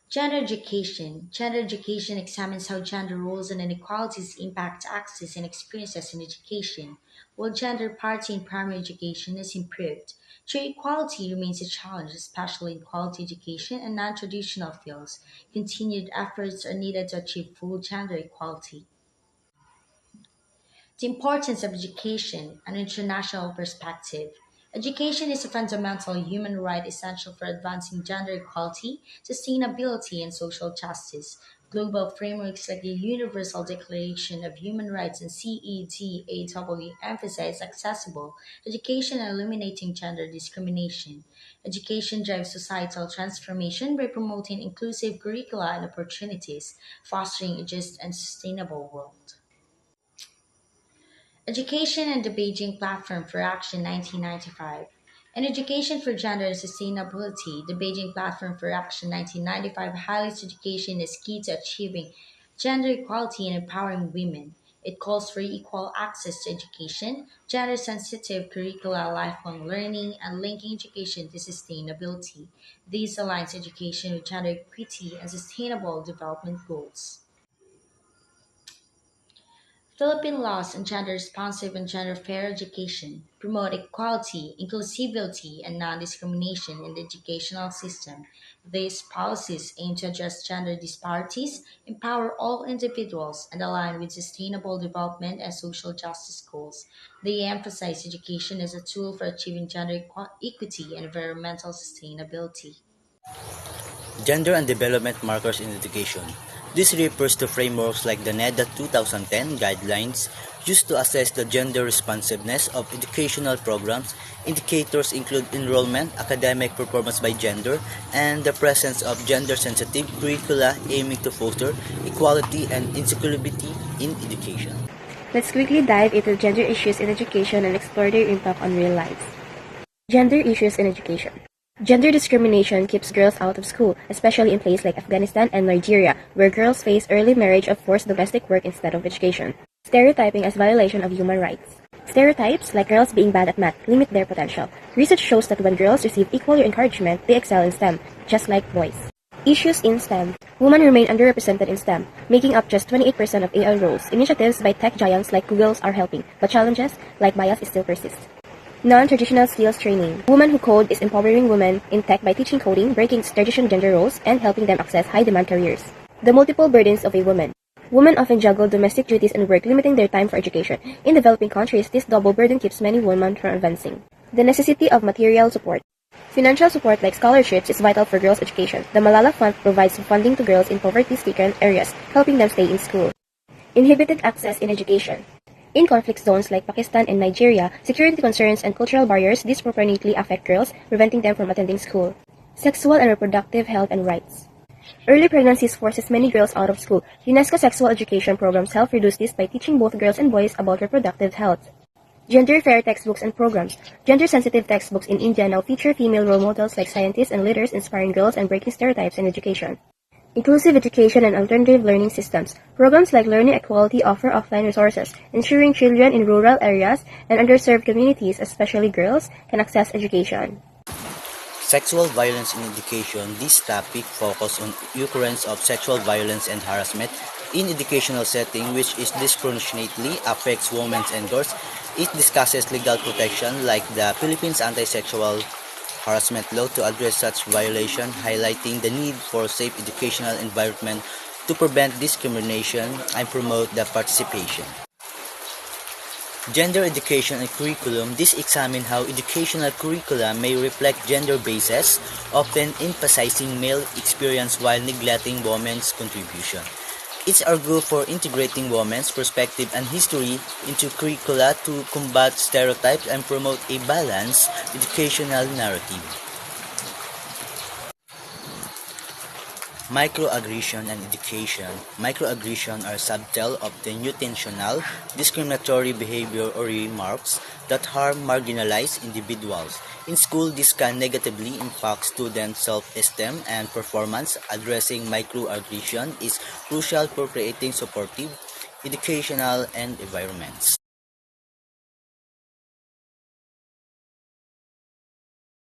Gender education. Gender education examines how gender roles and inequalities impact access and experiences in education. While gender parity in primary education is improved, true equality remains a challenge, especially in quality education and non traditional fields. Continued efforts are needed to achieve full gender equality. The importance of education, an international perspective. Education is a fundamental human right essential for advancing gender equality, sustainability, and social justice. Global frameworks like the Universal Declaration of Human Rights and CEDAW emphasize accessible education and eliminating gender discrimination. Education drives societal transformation by promoting inclusive curricula and opportunities, fostering a just and sustainable world. Education and the Beijing Platform for Action 1995. In Education for Gender and Sustainability, the Beijing Platform for Action 1995 highlights education as key to achieving gender equality and empowering women. It calls for equal access to education, gender sensitive curricula, lifelong learning, and linking education to sustainability. These aligns education with gender equity and sustainable development goals. Philippine laws on gender responsive and gender fair education promote equality, inclusivity, and non discrimination in the educational system. These policies aim to address gender disparities, empower all individuals, and align with sustainable development and social justice goals. They emphasize education as a tool for achieving gender equity and environmental sustainability. Gender and development markers in education. This refers to frameworks like the NEDA 2010 guidelines used to assess the gender responsiveness of educational programs. Indicators include enrollment, academic performance by gender, and the presence of gender-sensitive curricula aiming to foster equality and inclusivity in education. Let's quickly dive into gender issues in education and explore their impact on real lives. Gender issues in education. Gender discrimination keeps girls out of school, especially in places like Afghanistan and Nigeria, where girls face early marriage or forced domestic work instead of education. Stereotyping as violation of human rights. Stereotypes, like girls being bad at math, limit their potential. Research shows that when girls receive equal encouragement, they excel in STEM, just like boys. Issues in STEM. Women remain underrepresented in STEM, making up just 28% of AI roles. Initiatives by tech giants like Google's are helping, but challenges like bias still persist. Non-traditional skills training. Women Who Code is empowering women in tech by teaching coding, breaking traditional gender roles, and helping them access high-demand careers. The multiple burdens of a woman. Women often juggle domestic duties and work, limiting their time for education. In developing countries, this double burden keeps many women from advancing. The necessity of material support. Financial support like scholarships is vital for girls' education. The Malala Fund provides funding to girls in poverty-stricken areas, helping them stay in school. Inhibited access in education. In conflict zones like Pakistan and Nigeria, security concerns and cultural barriers disproportionately affect girls, preventing them from attending school. Sexual and reproductive health and rights. Early pregnancies forces many girls out of school. UNESCO sexual education programs help reduce this by teaching both girls and boys about reproductive health. Gender fair textbooks and programs. Gender-sensitive textbooks in India now feature female role models like scientists and leaders inspiring girls and breaking stereotypes in education. Inclusive education and alternative learning systems. Programs like Learning Equality offer offline resources, ensuring children in rural areas and underserved communities, especially girls, can access education. Sexual violence in education. This topic focuses on occurrence of sexual violence and harassment in educational setting which is disproportionately affects women and girls. It discusses legal protection like the Philippines Anti-Sexual Harassment Law to address such violation, highlighting the need for safe educational environment to prevent discrimination and promote the participation. Gender education and curriculum. This examines how educational curricula may reflect gender bases, often emphasizing male experience while neglecting women's contribution. It's argued for integrating women's perspective and history into curricula to combat stereotypes and promote a balanced educational narrative. Microaggression and education. Microaggression are subtle, often intentional, discriminatory behavior or remarks that harm marginalized individuals. In school, this can negatively impact students' self-esteem and performance. Addressing microaggression is crucial for creating supportive educational and environments.